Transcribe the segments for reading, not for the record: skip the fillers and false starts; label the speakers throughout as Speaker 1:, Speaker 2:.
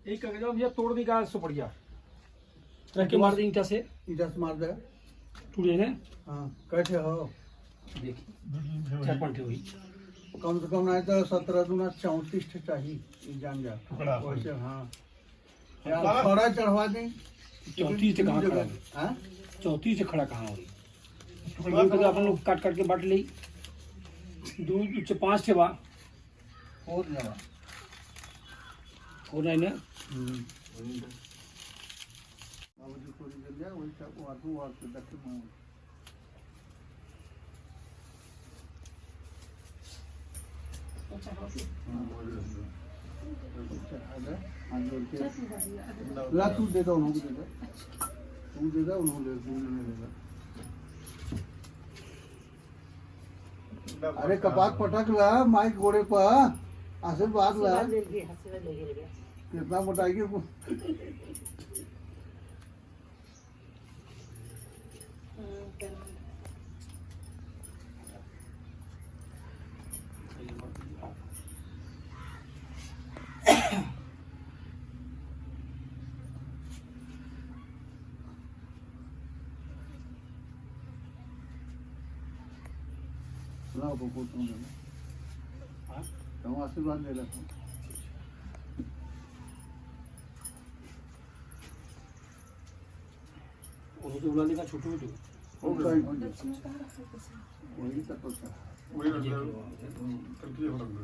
Speaker 1: एक करके जाओ भैया, तोड़ दी का सो बढ़िया
Speaker 2: रख के मार दे ईंटा से
Speaker 3: मार दे।
Speaker 2: टूट जाए ना।
Speaker 3: हाँ कैसे हो?
Speaker 2: देखिए 4-5 हुई
Speaker 3: कम से कम नहीं तो 17 दूना 34 चाहिए जान जा वैसे। हाँ यार थोड़ा चढ़वा दें।
Speaker 2: 34 से कहाँ खड़ा है?
Speaker 3: हाँ
Speaker 2: 34 से खड़ा कहाँ हो रही तो अपन लोग काट काट के बांट ली 2 से 5 थे बा
Speaker 3: और जावा
Speaker 2: हो नहीं ना।
Speaker 3: बाबूजी को जल जाए वही सब वाटू वाट के देख में ला तू दे दो उन्होंने दे दो तू दे दो उन्होंने दे दो। अरे कपाट पटक ला माइक घोड़े पर आशीर्वाद ला कितना मोटाई को लाओ तो तुम ले लो। हाँ तुम आशीर्वाद ले लो।
Speaker 2: उनको तो बुला लेगा छोटू बेटू
Speaker 3: वही तक तो था
Speaker 4: वही रख दो करके रख दो।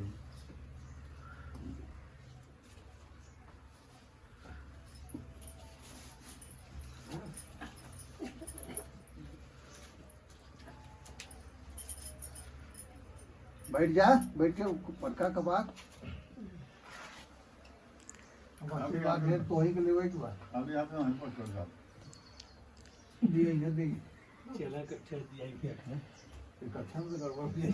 Speaker 3: बैठ जा बैठ के पटका कबात आशीर्वाद है तो ही के लिए बैठ बा
Speaker 4: अभी आप यहाँ पर चल जाओ।
Speaker 3: दिए ये दे
Speaker 2: चला कर चल दिया ही क्या है
Speaker 3: एक अच्छा से गड़बड़ दिए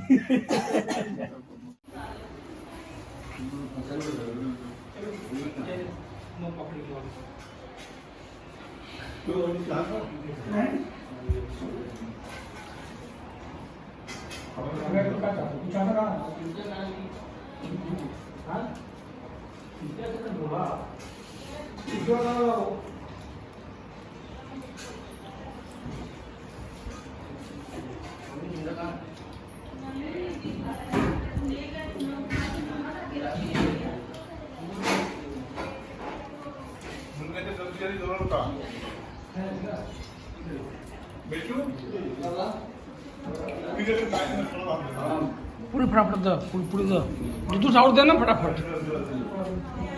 Speaker 2: पूरी फटाफट दो पूरी दो दूध और देना फटाफट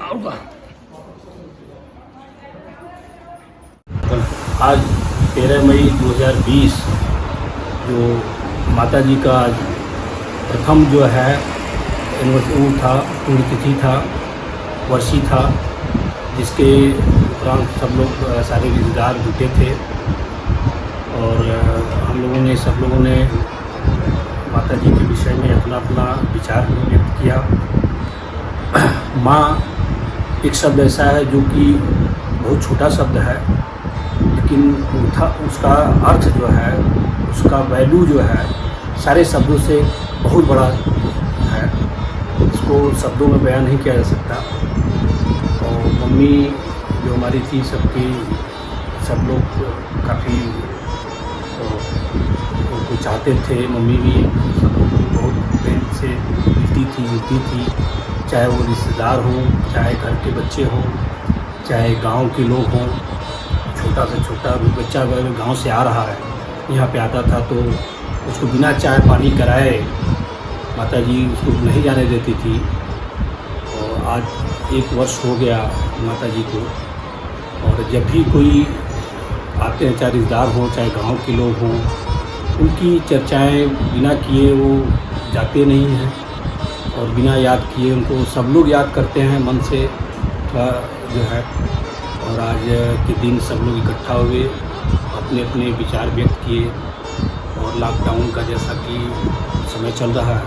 Speaker 2: और का
Speaker 5: आज 13 मई 2020 जो माता जी का प्रथम जो है एनिवर्सरी था, पुण्यतिथि था, वर्षी था, जिसके उपरांत सब लोग सारे रिश्तेदार जुटे थे और हम लोगों ने सब लोगों ने माता जी के विषय में अपना अपना विचार व्यक्त किया। माँ एक शब्द ऐसा है जो कि बहुत छोटा शब्द है, लेकिन उसका अर्थ जो है, उसका वैल्यू जो है सारे शब्दों से बहुत बड़ा है। इसको शब्दों में बयान नहीं किया जा सकता। और मम्मी जो हमारी थी सब लोग काफ़ी उनको चाहते थे। मम्मी भी सब लोग बहुत प्रेम से मिलती थी, चाहे वो रिश्तेदार हों, चाहे घर के बच्चे हों, चाहे गांव के लोग हों। छोटा से छोटा भी बच्चा अगर गांव से आ रहा है, यहाँ पे आता था तो उसको बिना चाय पानी कराए माता जी उसको नहीं जाने देती थी। और आज 1 वर्ष हो गया माता जी को, और जब भी कोई आते हैं, चाहे रिश्तेदार हों चाहे गांव के लोग हों, उनकी चर्चाएं बिना किए वो जाते नहीं हैं और बिना याद किए उनको सब लोग याद करते हैं मन से जो है। और आज के दिन सब लोग इकट्ठा हुए, अपने अपने विचार व्यक्त किए। और लॉकडाउन का जैसा कि समय चल रहा है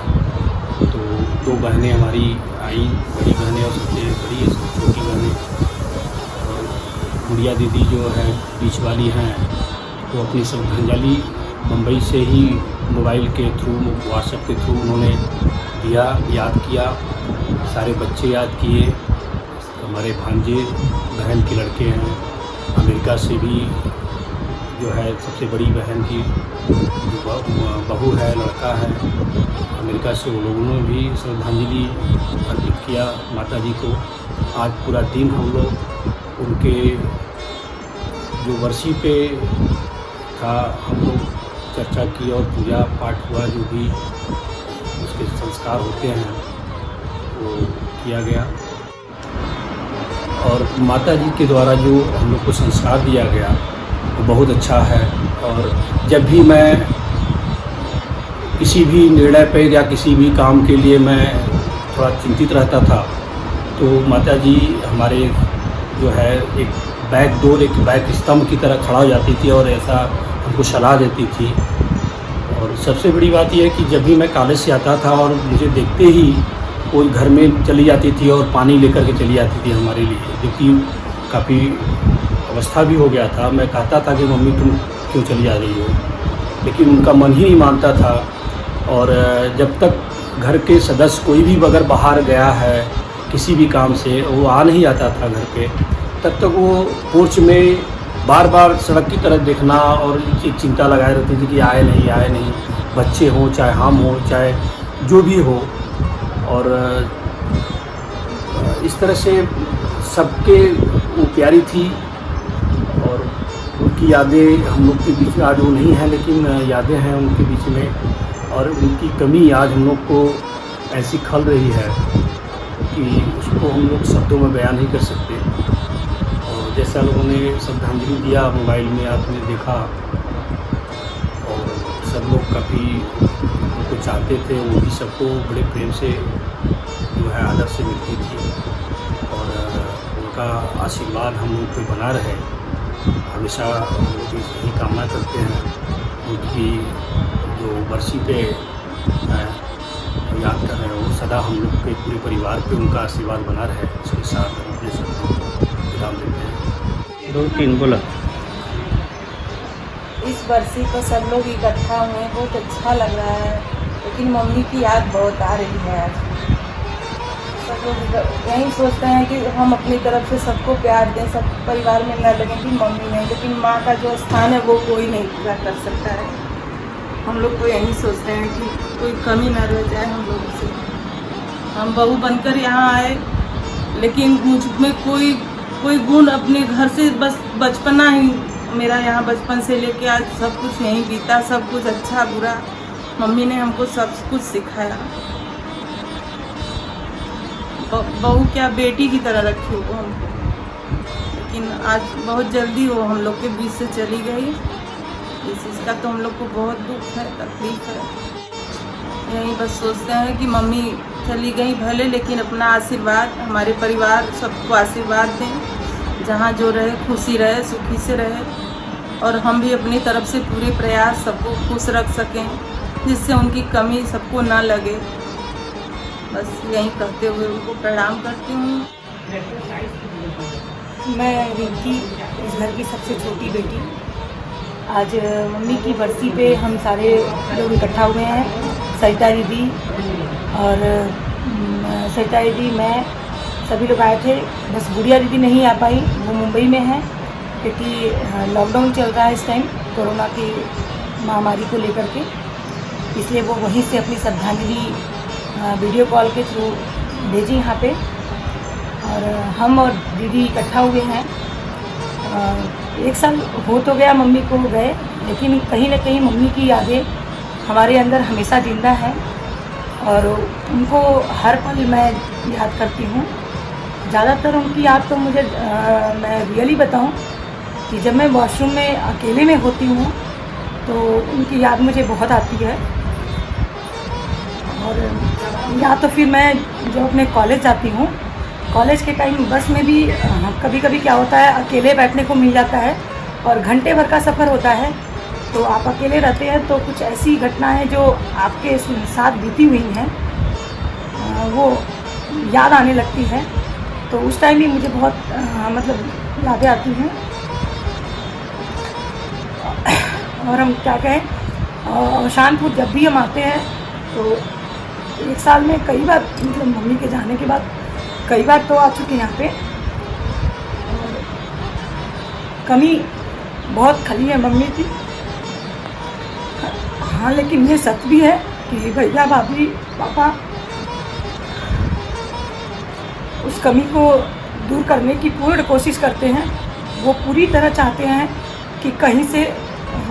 Speaker 5: तो 2 बहनें हमारी आई, बड़ी बहनें और सबसे बड़ी छोटी बहनें। और गुड़िया दीदी जो है बीच वाली हैं, वो अपनी श्रद्धांजलि मुंबई से ही मोबाइल के थ्रू, व्हाट्सएप के थ्रू उन्होंने दिया, याद किया। सारे बच्चे याद किए, हमारे भांजे बहन के लड़के हैं। अमेरिका से भी जो है सबसे बड़ी बहन की जो बहू है, लड़का है, अमेरिका से, वो लोगों ने भी श्रद्धांजलि अर्पित किया माता जी को। आज पूरा दिन हम लोग उनके जो वर्षी पे था, हम लोग चर्चा की और पूजा पाठ हुआ, जो भी उसके संस्कार होते हैं वो किया गया। और माता जी के द्वारा जो हम लोग को संस्कार दिया गया वो बहुत अच्छा है। और जब भी मैं किसी भी निर्णय पे या किसी भी काम के लिए मैं थोड़ा चिंतित रहता था, तो माता जी हमारे जो है एक बैकडोर, एक बैक स्तंभ की तरह खड़ा हो जाती थी और ऐसा हमको सलाह देती थी। और सबसे बड़ी बात यह है कि जब भी मैं कॉलेज से आता था और मुझे देखते ही वो घर में चली जाती थी और पानी लेकर के चली जाती थी हमारे लिए, जो कि काफ़ी अवस्था भी हो गया था। मैं कहता था कि मम्मी तुम क्यों चली जा रही हो, लेकिन उनका मन ही नहीं मानता था। और जब तक घर के सदस्य कोई भी अगर बाहर गया है किसी भी काम से, वो आ नहीं आता था घर पे, तब तक वो पोर्च में बार बार सड़क की तरफ देखना और चिंता लगाए रहती थी कि आए नहीं, बच्चे हों चाहे हम हों चाहे जो भी हो। और इस तरह से सबके वो प्यारी थी। और उनकी यादें हम लोग के बीच में आज वो नहीं है, लेकिन यादें हैं उनके बीच में। और उनकी कमी आज हम लोग को ऐसी खल रही है कि उसको हम लोग शब्दों में बयान नहीं कर सकते। और जैसा लोगों ने श्रद्धांजलि दिया मोबाइल में आपने देखा, और सब लोग काफ़ी उनको चाहते थे, वो भी सबको बड़े प्रेम से जो है आदर से मिलती थी। और उनका आशीर्वाद हम लोग पे बना रहे, हमेशा हम लोग यही कामना करते हैं। उनकी जो बरसी पे याद कर रहे हैं, वो सदा हम लोग के पूरे परिवार पे उनका आशीर्वाद बना रहे। इसके साथ हम अपने शब्दों को विराम देते हैं।
Speaker 6: 2-3 बोला।
Speaker 7: इस बरसी पर सब लोग इकट्ठा हुए, बहुत अच्छा लग रहा है, लेकिन मम्मी की याद बहुत आ रही है आज। सब लोग यही सोचते हैं कि हम अपनी तरफ से सबको प्यार दें, सब परिवार में न लगे कि मम्मी नहीं, लेकिन माँ का जो स्थान है वो कोई नहीं पूरा कर सकता है। हम लोग तो यही सोचते हैं कि कोई कमी न रह जाए हम लोगों से। हम बहू बनकर यहाँ आए, लेकिन मुझ में कोई गुण अपने घर से, बस बचपना ही मेरा यहाँ बचपन से लेके आज सब कुछ यहीं बीता, सब कुछ अच्छा बुरा मम्मी ने हमको सब कुछ सिखाया। बहू क्या बेटी की तरह रखी वो हमको, लेकिन आज बहुत जल्दी वो हम लोग के बीच से चली गई। इस चीज़ का तो हम लोग को बहुत दुख है, तकलीफ है। यही बस सोचते हैं कि मम्मी चली गई भले, लेकिन अपना आशीर्वाद हमारे परिवार सबको आशीर्वाद दें, जहाँ जो रहे खुशी रहे, सुखी से रहे। और हम भी अपनी तरफ से पूरे प्रयास सबको खुश रख सकें, जिससे उनकी कमी सबको ना लगे। बस यही कहते हुए उनको प्रणाम करती हूँ।
Speaker 8: मैं रिंकी, इस घर की सबसे छोटी बेटी। आज मम्मी की बरसी पे हम सारे लोग इकट्ठा हुए हैं। सरिता दीदी और सरिता दीदी, मैं, सभी लोग आए थे। बस गुड़िया दीदी नहीं आ पाई, वो मुंबई में है, क्योंकि लॉकडाउन चल रहा है इस टाइम कोरोना की महामारी को लेकर के, इसलिए वो वहीं से अपनी श्रद्धांजलि वीडियो कॉल के थ्रू भेजी यहाँ पे। और हम और दीदी इकट्ठा हुए हैं। 1 साल हो तो गया मम्मी को गए, लेकिन कहीं ना कहीं मम्मी की यादें हमारे अंदर हमेशा जिंदा है और उनको हर पल मैं याद करती हूँ। ज़्यादातर उनकी याद तो मुझे मैं रियली बताऊँ कि जब मैं वॉशरूम में अकेले में होती हूँ तो उनकी याद मुझे बहुत आती है। और या तो फिर मैं जो अपने कॉलेज जाती हूँ, कॉलेज के टाइम बस में भी कभी कभी क्या होता है, अकेले बैठने को मिल जाता है और घंटे भर का सफ़र होता है, तो आप अकेले रहते हैं तो कुछ ऐसी घटनाएं जो आपके साथ बीती हुई हैं वो याद आने लगती है। तो उस टाइम भी मुझे बहुत मतलब यादें आती हैं। और हम क्या कहें, शानपुर जब भी हम आते हैं तो 1 साल में कई बार, मतलब मम्मी के जाने के बाद कई बार तो आ चुके हैं यहाँ पे, कमी बहुत खली है मम्मी की। हाँ, लेकिन ये सच भी है कि भैया भाभी पापा उस कमी को दूर करने की पूर्ण कोशिश करते हैं। वो पूरी तरह चाहते हैं कि कहीं से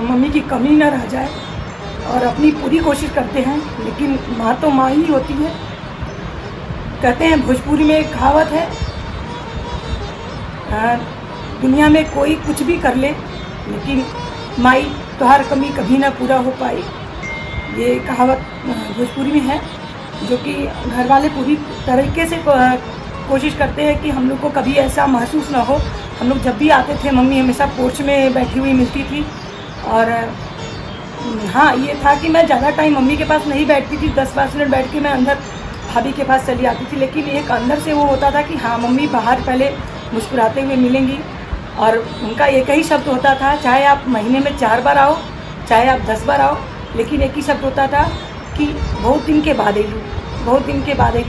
Speaker 8: मम्मी की कमी न रह जाए और अपनी पूरी कोशिश करते हैं। लेकिन माँ तो माँ ही होती है। कहते हैं भोजपुरी में एक कहावत है, दुनिया में कोई कुछ भी कर ले लेकिन माई तोहार कमी कभी ना पूरा हो पाई। ये कहावत भोजपुरी में है, जो कि घर वाले पूरी तरीके से कोशिश करते हैं कि हम लोग को कभी ऐसा महसूस ना हो। हम लोग जब भी आते थे मम्मी हमेशा पोर्च में बैठी हुई मिलती थी। और हाँ, ये था कि मैं ज़्यादा टाइम मम्मी के पास नहीं बैठती थी, 10-5 मिनट बैठ के मैं अंदर भाभी के पास चली आती थी। लेकिन एक अंदर से वो होता था कि हाँ, मम्मी बाहर पहले मुस्कुराते हुए मिलेंगी और उनका एक ही शब्द होता था, चाहे आप महीने में 4 बार आओ, चाहे आप 10 बार आओ, लेकिन एक ही शब्द होता था कि बहुत दिन के बाद आई, बहुत दिन के बाद आई।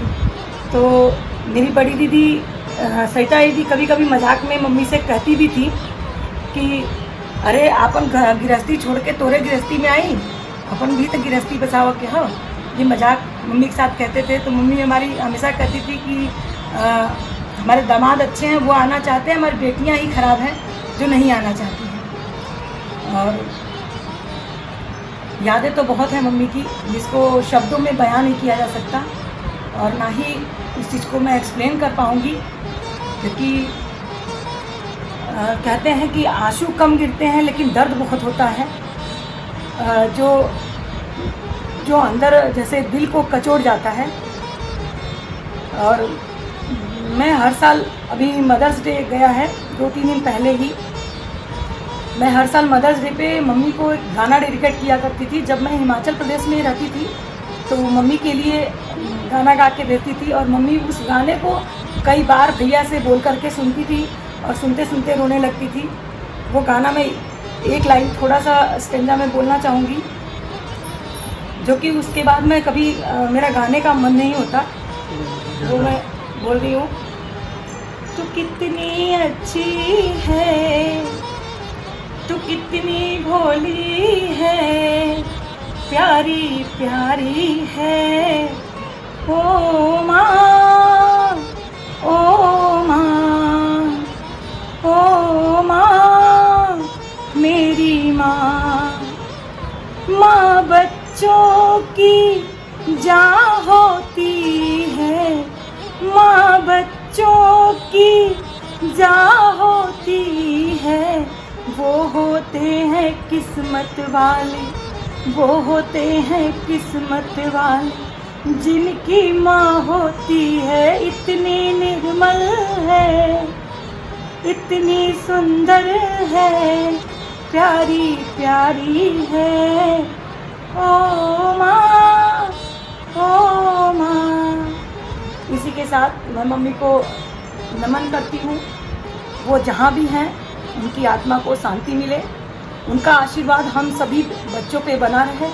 Speaker 8: तो मेरी बड़ी दीदी सरिता दीदी कभी कभी मजाक में मम्मी से कहती भी थी कि अरे अपन गृहस्थी छोड़ के तोरे गृहस्थी में आई, अपन भी तो गृहस्थी बचाओ के हो। ये मजाक मम्मी के साथ कहते थे। तो मम्मी हमारी हमेशा कहती थी कि हमारे दामाद अच्छे हैं, वो आना चाहते हैं, हमारी बेटियां ही खराब हैं जो नहीं आना चाहती हैं। और यादें तो बहुत हैं मम्मी की, जिसको शब्दों में बयान नहीं किया जा सकता और ना ही इस चीज़ को मैं एक्सप्लेन कर पाऊँगी, क्योंकि कहते हैं कि आंसू कम गिरते हैं लेकिन दर्द बहुत होता है, जो अंदर जैसे दिल को कचोड़ जाता है। और मैं हर साल, अभी मदर्स डे गया है 2-3 दिन पहले ही, मैं हर साल मदर्स डे पे मम्मी को एक गाना डेडिकेट किया करती थी। जब मैं हिमाचल प्रदेश में रहती थी तो मम्मी के लिए गाना गा के देती थी और मम्मी उस गाने को कई बार भैया से बोल करके सुनती थी और सुनते सुनते रोने लगती थी। वो गाना मैं एक लाइन थोड़ा सा स्टेंजा में बोलना चाहूँगी, जो कि उसके बाद मैं कभी मेरा गाने का मन नहीं होता, वो मैं बोल रही हूँ। तू कितनी अच्छी है, तू कितनी भोली है, प्यारी प्यारी है, ओ माँ, ओ माँ, ओ माँ, मेरी माँ। माँ बच्चों की जान होती है, माँ बच्चों की जान होती है। वो होते हैं किस्मत वाले, वो होते हैं किस्मत वाले, जिनकी माँ होती है इतनी निर्मल है, इतनी सुंदर है, प्यारी प्यारी है, ओ माँ, ओ माँ। इसी के साथ मैं मम्मी को नमन करती हूँ। वो जहाँ भी हैं उनकी आत्मा को शांति मिले, उनका आशीर्वाद हम सभी बच्चों पे बना रहे।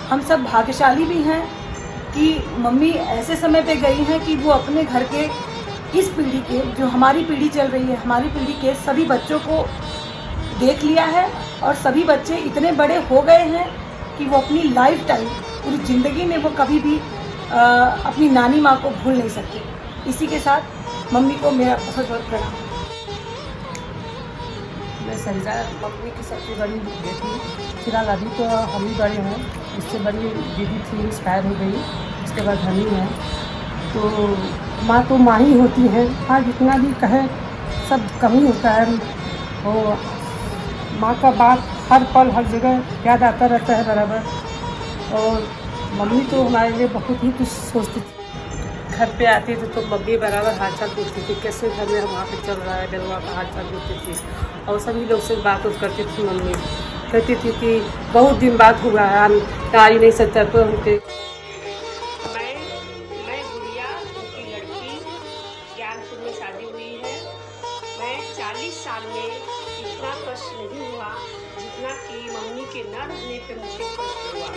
Speaker 8: हम सब भाग्यशाली भी हैं कि मम्मी ऐसे समय पे गई हैं कि वो अपने घर के इस पीढ़ी के, जो हमारी पीढ़ी चल रही है, हमारी पीढ़ी के सभी बच्चों को देख लिया है और सभी बच्चे इतने बड़े हो गए हैं कि वो अपनी लाइफ टाइम, पूरी ज़िंदगी में वो कभी भी अपनी नानी माँ को भूल नहीं सकते। इसी के साथ मम्मी को मेरा बहुत बहुत प्रणाम।
Speaker 6: मैं सरिता मम्मी की सबसे बड़ी बेटी, फिलहाल अभी तो हम ही बड़े हैं, इससे बड़ी दीदी थी इंस्पायर हो गई, उसके बाद हम ही हैं। तो माँ ही होती है। हाँ, जितना भी कहे सब कम ही होता है। वो माँ का बात हर पल हर जगह याद आता रहता है बराबर। और मम्मी तो हमारे लिए बहुत ही कुछ सोचती थी। घर पे आती थी तो मम्मी बराबर हालचाल पूछती थी, कैसे घर में वहाँ पे चल रहा है, बेलवा का हालचाल पूछती थी। और सभी लोग से बात करती थी। मम्मी कहती थी कि बहुत दिन बाद हुआ है, हम आ ही नहीं सकते तो उनके।
Speaker 9: मैं गुड़िया, उनकी लड़की, ज्ञानपुर में शादी हुई है। मैं 40 साल में इतना कष्ट नहीं हुआ जितना कि मम्मी के न रहने पे मुझे कष्ट हुआ।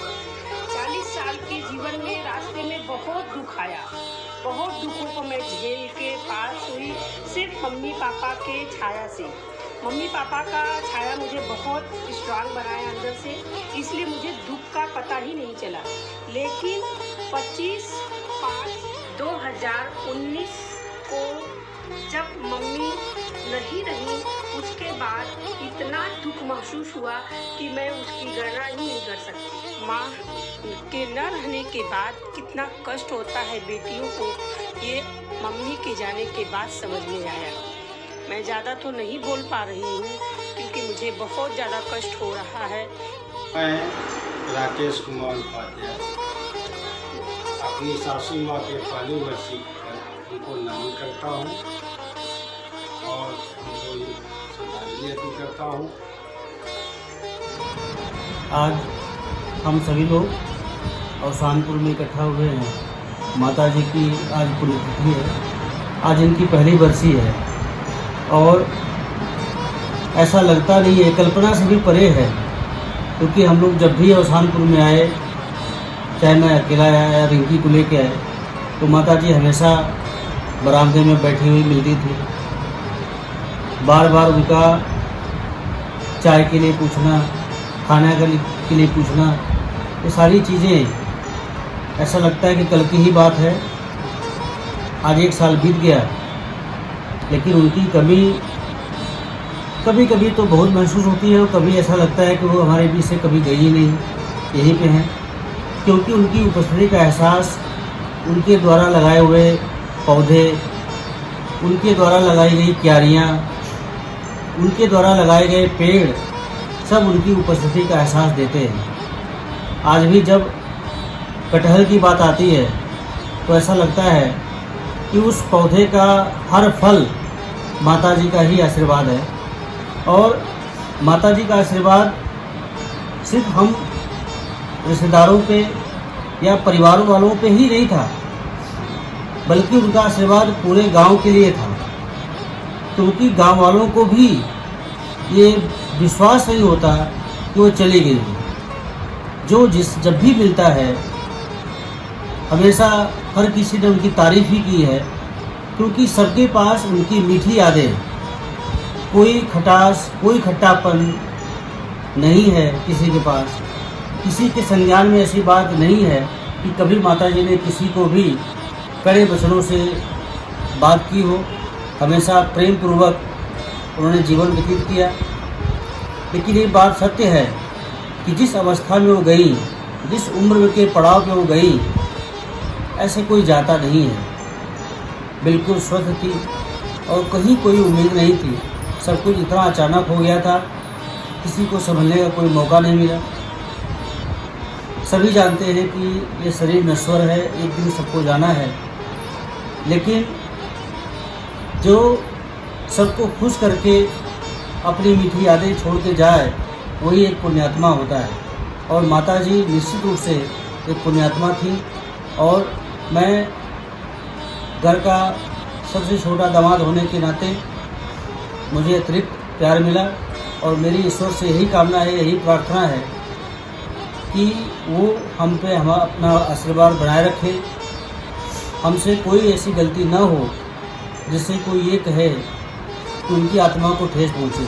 Speaker 9: 40 साल के जीवन में रास्ते में बहुत दुख आया, बहुत दुखों को मैं झेल के पास हुई, सिर्फ मम्मी पापा के छाया से। मम्मी पापा का छाया मुझे बहुत स्ट्रांग बनाया अंदर से, इसलिए मुझे दुख का पता ही नहीं चला। लेकिन 25/5/2019 को जब मम्मी नहीं रही, उसके बाद इतना दुख महसूस हुआ कि मैं उसकी गणना ही नहीं कर सकती। माँ के न रहने के बाद कितना कष्ट होता है बेटियों को, ये मम्मी के जाने के बाद समझ में आया। मैं ज़्यादा तो नहीं बोल पा रही हूँ क्योंकि मुझे बहुत ज़्यादा कष्ट हो रहा है।
Speaker 5: मैं राकेश कुमार उपाध्याय अपनी सासू माँ के पहली वर्षी पर उनको नमन करता हूँ और उनको श्रद्धांजलि अर्पित करता हूँ। आज हम सभी लोग अवसानपुर में इकट्ठा हुए हैं। माता जी की आज पुण्यतिथि है, आज इनकी पहली बरसी है और ऐसा लगता नहीं है, कल्पना से भी परे है, क्योंकि हम लोग जब भी अवसानपुर में आए, चाहे मैं अकेला आया या रिंकी को लेके आए, तो माता जी हमेशा बरामदे में बैठी हुई मिलती थी। बार बार उनका चाय के लिए पूछना, खाने के लिए पूछना, ये सारी चीज़ें ऐसा लगता है कि कल की ही बात है। आज 1 साल बीत गया, लेकिन उनकी कमी कभी कभी तो बहुत महसूस होती है और कभी ऐसा लगता है कि वो हमारे बीच से कभी गई ही नहीं, यहीं पे हैं। क्योंकि उनकी उपस्थिति का एहसास, उनके द्वारा लगाए हुए पौधे, उनके द्वारा लगाई गई क्यारियाँ, उनके द्वारा लगाए गए पेड़, सब उनकी उपस्थिति का एहसास देते हैं। आज भी जब कटहल की बात आती है तो ऐसा लगता है कि उस पौधे का हर फल माता जी का ही आशीर्वाद है। और माता जी का आशीर्वाद सिर्फ हम रिश्तेदारों पे या परिवार वालों पे ही नहीं था, बल्कि उनका आशीर्वाद पूरे गांव के लिए था। क्योंकि गांव वालों को भी ये विश्वास नहीं होता कि वो चली गई। जब भी मिलता है, हमेशा हर किसी ने उनकी तारीफ ही की है, क्योंकि सबके पास उनकी मीठी यादें, कोई खटास, कोई खट्टापन नहीं है किसी के पास। किसी के संज्ञान में ऐसी बात नहीं है कि कभी माता जी ने किसी को भी कड़े वचनों से बात की हो। हमेशा प्रेम पूर्वक उन्होंने जीवन व्यतीत किया। लेकिन ये बात सत्य है कि जिस अवस्था में वो गई, जिस उम्र के पड़ाव पे वो गई, ऐसे कोई जाता नहीं है। बिल्कुल स्वस्थ थी और कहीं कोई उम्मीद नहीं थी। सब कुछ इतना अचानक हो गया था, किसी को संभलने का कोई मौका नहीं मिला। सभी जानते हैं कि ये शरीर नश्वर है, एक दिन सबको जाना है। लेकिन जो सबको खुश करके अपनी मीठी यादें छोड़ के जाए, वही एक पुण्यात्मा होता है। और माता जी निश्चित रूप से एक पुण्यात्मा थी। और मैं घर का सबसे छोटा दामाद होने के नाते मुझे अतिरिक्त प्यार मिला। और मेरी ईश्वर से यही कामना है, यही प्रार्थना है कि वो हम पे अपना आशीर्वाद बनाए रखे। हमसे कोई ऐसी गलती न हो जिससे कोई ये कहे कि उनकी आत्मा को ठेस पहुँचे।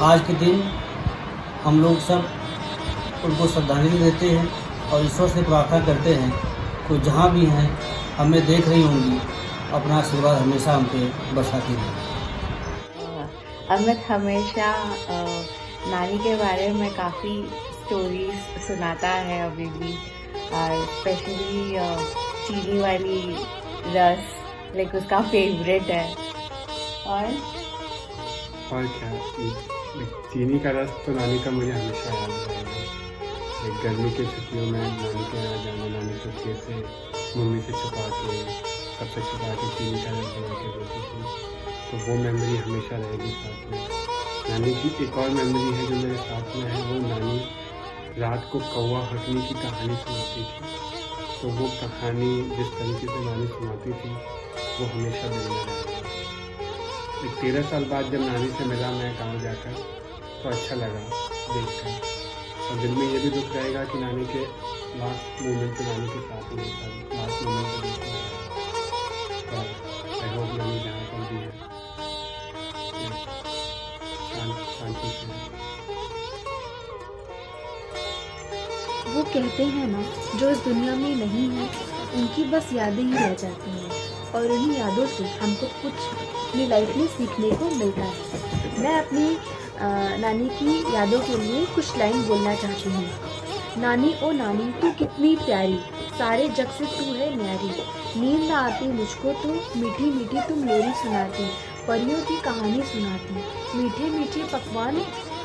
Speaker 5: आज के दिन हम लोग सब उनको श्रद्धांजलि देते हैं और ईश्वर से प्रार्थना करते हैं कि जहाँ भी हैं, हमें देख रही होंगी, अपना आशीर्वाद हमेशा हम पे बरसाती रहे।
Speaker 10: अमित हमेशा नानी के बारे में काफ़ी स्टोरीज सुनाता है अभी भी, स्पेशली चीनी वाली रस लाइक उसका फेवरेट है। और
Speaker 11: क्या चीनी का रस तो नानी का मुझे हमेशा याद रहेगा। गर्मी की छुट्टियों में नानी के यहाँ जाना, नानी चुपके से मम्मी से छुपा के, सबसे छुपा के चीनी का रस बना के देती थी। तो वो मेमोरी हमेशा रहेगी साथ में। नानी की एक और मेमोरी है जो मेरे साथ में है, वो नानी रात को कौवा हटने की कहानी सुनाती थी। तो वो कहानी जिस तरीके से नानी सुनाती थी, वो हमेशा दिल में रहेगा। 13 साल बाद जब नानी से मिला मैं गाँव जाकर, तो अच्छा लगा देखकर। और दिल में ये भी दुख रहेगा कि नानी के लास्ट मोमेंट पे नानी के साथ नहीं था, लास्ट मोमेंट पे देखना है। आई होप नानी जहाँ पर भी है
Speaker 12: वो कहते हैं ना, जो इस दुनिया में नहीं है उनकी बस यादें ही रह जाती हैं, और उन्हीं यादों से हमको कुछ अपनी लाइफ में सीखने को मिलता है। मैं अपनी नानी की यादों के लिए कुछ लाइन बोलना चाहती हूँ। नानी ओ नानी तू कितनी प्यारी, सारे जग से तू है न्यारी, नींद ना आती मुझको तो मीठी मीठी तुम लोरी सुनाती, परियों की कहानी सुनाती, मीठे मीठे पकवान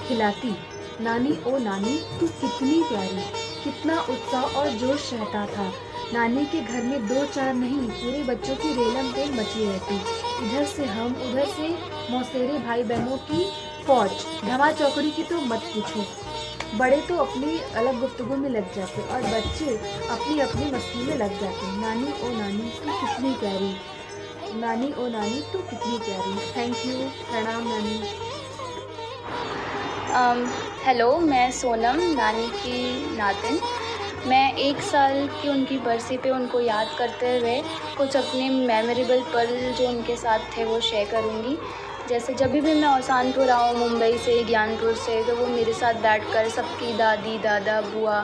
Speaker 12: खिलाती। नानी ओ नानी तू कितनी प्यारी, कितना उत्साह और जोश रहता था। नानी के घर में 2-4 नहीं, पूरे बच्चों की रेलम पेल मची रहती। इधर से हम, उधर से मौसेरे भाई बहनों की फौज, धमा चौकड़ी की तो मत पूछो। बड़े तो अपनी अलग गुफ्तगू में लग जाते और बच्चे अपनी अपनी मस्ती में लग जाते। नानी ओ नानी तू कितनी प्यारी, नानी ओ नानी तू कितनी प्यारी। थैंक यू, प्रणाम नानी।
Speaker 13: हेलो, मैं सोनम, नानी की नातिन। मैं 1 साल की उनकी बरसी पे उनको याद करते हुए कुछ अपने मेमोरेबल पल जो उनके साथ थे वो शेयर करूँगी। जैसे जब भी मैं औसानपुर आऊँ मुंबई से, ज्ञानपुर से, तो वो मेरे साथ बैठकर सबकी दादी दादा बुआ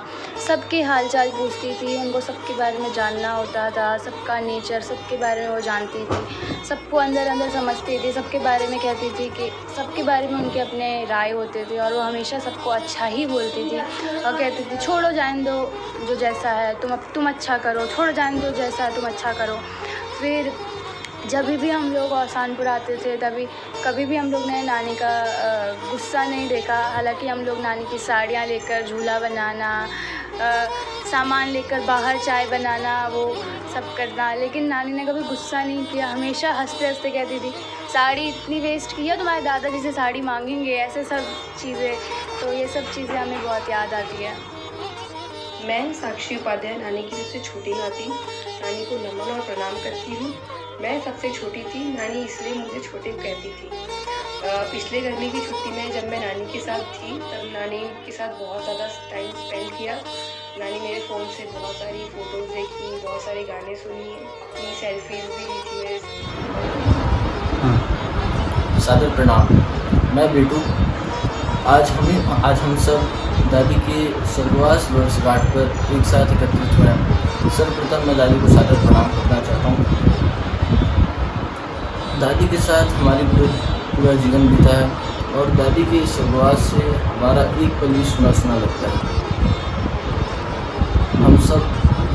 Speaker 13: सबके हालचाल पूछती थी। उनको सबके बारे में जानना होता था, सबका नेचर सबके बारे में वो जानती थी, सबको अंदर अंदर समझती थी, सबके बारे में कहती थी कि सबके बारे में उनके अपने राय होते थे, और वो हमेशा सबको अच्छा ही बोलती थी और कहती थी छोड़ो जाने दो जो जैसा है, तुम अच्छा करो, छोड़ो जाने दो जैसा है तुम अच्छा करो। फिर जब भी हम लोग औसानपुर आते थे तभी कभी भी हम लोग ने नानी का गुस्सा नहीं देखा। हालांकि हम लोग नानी की साड़ियाँ लेकर झूला बनाना, सामान लेकर बाहर चाय बनाना, वो सब करना, लेकिन नानी ने कभी गुस्सा नहीं किया। हमेशा हंसते हंसते कहती थी साड़ी इतनी वेस्ट की है, तुम्हारे दादाजी से साड़ी मांगेंगे, ऐसे सब चीज़ें। तो ये सब चीज़ें हमें बहुत याद आती है।
Speaker 14: मैं साक्षी उपाध्याय, नानी की सबसे छोटी नाती, नानी को नमन और प्रणाम करती हूँ। मैं सबसे छोटी थी, नानी इसलिए मुझे छोटी कहती थी। पिछले गर्मी की छुट्टी में जब मैं नानी के साथ थी तब नानी के साथ बहुत ज़्यादा टाइम स्पेंड किया। नानी मेरे फ़ोन से बहुत सारी फ़ोटोज़ देखी, बहुत सारे गाने सुनी, अपनी सेल्फीज़ भी ली थी मेरे से।
Speaker 15: सादर प्रणाम, मैं बेटू। आज हम सब दादी के स्वर्गवास वर्षगांठ पर एक साथ एकत्रित हुए हैं। सर्वप्रथम मैं दादी को सादर प्रणाम करना चाहता हूँ। दादी के साथ हमारी पूरा जीवन बीता है और दादी के स्वर्गवास से हमारा एक पल ही सुना सुना लगता है। हम सब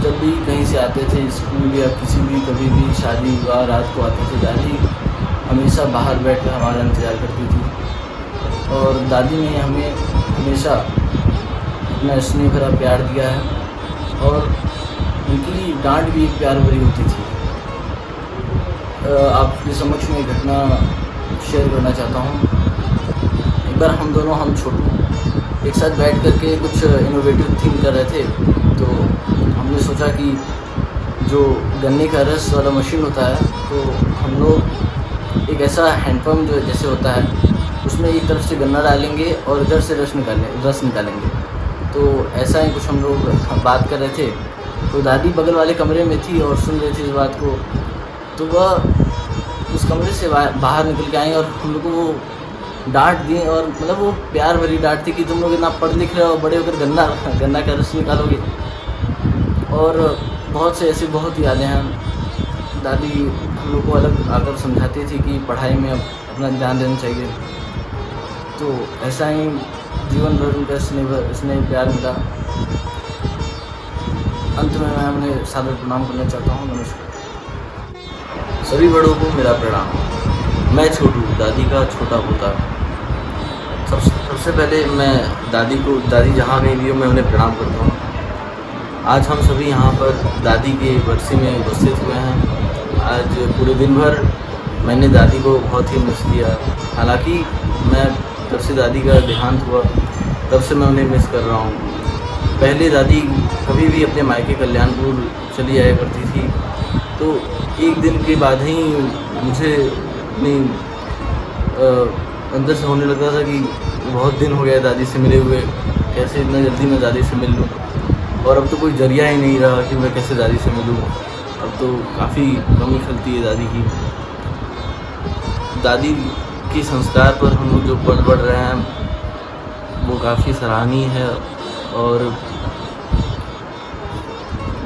Speaker 15: जब भी कहीं से आते थे, स्कूल या किसी भी कभी भी शादी विवाह रात को आते थे, दादी हमेशा बाहर बैठकर हमारा इंतज़ार करती थी और दादी ने हमें हमेशा अपना स्नेह भरा प्यार दिया है और उनकी डांट भी एक प्यार भरी होती थी। आपके समक्ष में एक घटना शेयर करना चाहता हूँ। एक बार हम छोटू एक साथ बैठ कर के कुछ इनोवेटिव थिंक कर रहे थे, तो हमने सोचा कि जो गन्ने का रस वाला मशीन होता है, तो हम लोग एक ऐसा हैंडपम्प जो जैसे होता है उसमें एक तरफ से गन्ना डालेंगे और इधर से रस निकालेंगे। तो ऐसा ही कुछ हम लोग बात कर रहे थे। तो दादी बगल वाले कमरे में थी और सुन रही थी इस बात को। तो वह उस कमरे से बाहर निकल के आई और हम लोग को वो डांट दी, और मतलब वो प्यार भरी डांट थी कि तुम लोग इतना पढ़ लिख रहे हो, बड़े होकर गन्ना का रस निकालोगे। और बहुत से ऐसी बहुत यादें हैं। दादी हम लोग को अलग आकर समझाती थी कि पढ़ाई में अपना ध्यान देना चाहिए। तो ऐसा ही जीवन भर उनका स्नेह प्यार मिला। अंत में मैं उन्हें सादर प्रणाम करना चाहता हूँ। नमस्कार।
Speaker 16: सभी बड़ों को मेरा प्रणाम। मैं छोटू, दादी का छोटा पोता। सबसे पहले मैं दादी जहाँ कहीं भी हो मैं उन्हें प्रणाम करता हूँ। आज हम सभी यहाँ पर दादी के बरसी में उपस्थित हुए हैं। आज पूरे दिन भर मैंने दादी को बहुत ही मिस किया। हालांकि मैं जब से दादी का देहांत हुआ तब से मैं उन्हें मिस कर रहा हूँ। पहले दादी कभी भी अपने मायके कल्याणपुर चली आया करती थी, तो एक दिन के बाद ही मुझे अपनी अंदर से होने लगा था कि बहुत दिन हो गया दादी से मिले हुए, कैसे इतना जल्दी मैं दादी से मिल लूँ। और अब तो कोई जरिया ही नहीं रहा कि मैं कैसे दादी से मिलूँ। अब तो काफ़ी कमी खलती है दादी की। दादी के संस्कार पर हम लोग जो पल बढ़ रहे हैं वो काफ़ी सराहनीय है और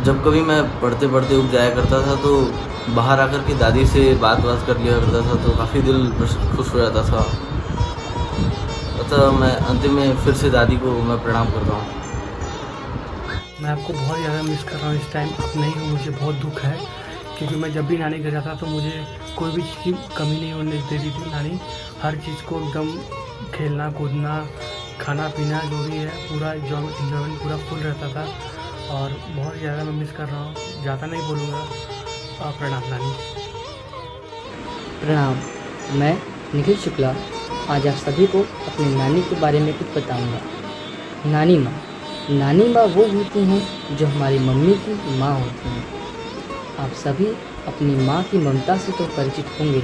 Speaker 16: जब कभी मैं पढ़ते पढ़ते उब जाया करता था तो बाहर आकर के दादी से बात कर लिया करता था, तो काफ़ी दिल खुश हो जाता था। अतः मैं अंतिम में फिर से दादी को मैं प्रणाम करता हूँ।
Speaker 5: मैं आपको बहुत ज़्यादा मिस कर रहा हूँ इस टाइम। आप नहीं हो, मुझे बहुत दुख है, क्योंकि मैं जब भी नानी घर जाता तो मुझे कोई भी चीज़ की कमी नहीं होने देती थी। नानी हर चीज़ को एकदम खेलना कूदना खाना पीना जो भी है पूरा इंजॉयमेंट पूरा फुल रहता था, और बहुत ज़्यादा मैं मिस कर रहा हूँ। ज़्यादा नहीं बोलूँगा। प्रणाम नानी।
Speaker 17: प्रणाम, मैं निखिल शुक्ला आज आप सभी को अपनी नानी के बारे में कुछ बताऊंगा। नानी माँ वो होती हैं जो हमारी मम्मी की माँ होती हैं। आप सभी अपनी माँ की ममता से तो परिचित होंगे,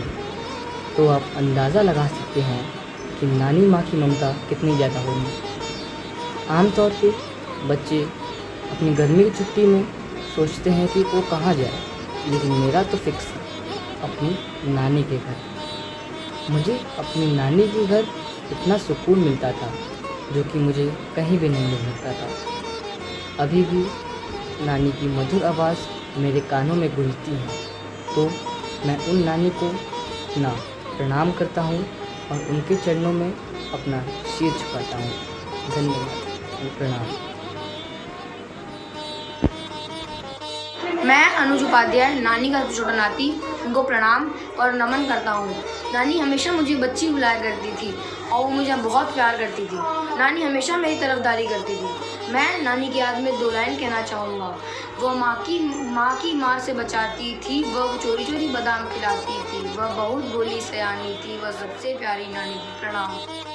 Speaker 17: तो आप अंदाज़ा लगा सकते हैं कि नानी माँ की ममता कितनी ज़्यादा होगी। आमतौर पे बच्चे अपनी गर्मी की छुट्टी में सोचते हैं कि वो कहाँ जाए, लेकिन मेरा तो फिक्स है अपनी नानी के घर। मुझे अपनी नानी के घर इतना सुकून मिलता था जो कि मुझे कहीं भी नहीं मिलता था। अभी भी नानी की मधुर आवाज़ मेरे कानों में गूंजती है, तो मैं उन नानी को अपना प्रणाम करता हूँ और उनके चरणों में अपना सिर झुकाता हूँ। धन्यवाद, प्रणाम।
Speaker 18: मैं अनुज उपाध्याय, नानी का छोटा नाती, उनको प्रणाम और नमन करता हूँ। नानी हमेशा मुझे बच्ची बुलाया करती थी और वो मुझे बहुत प्यार करती थी। नानी हमेशा मेरी तरफदारी करती थी। मैं नानी की याद में 2 लाइन कहना चाहूँगा। वो माँ की मार से बचाती थी, वह चोरी चोरी बादाम खिलाती थी, वह बहुत भोली सयानी थी, वह सबसे प्यारी नानी थी। प्रणाम।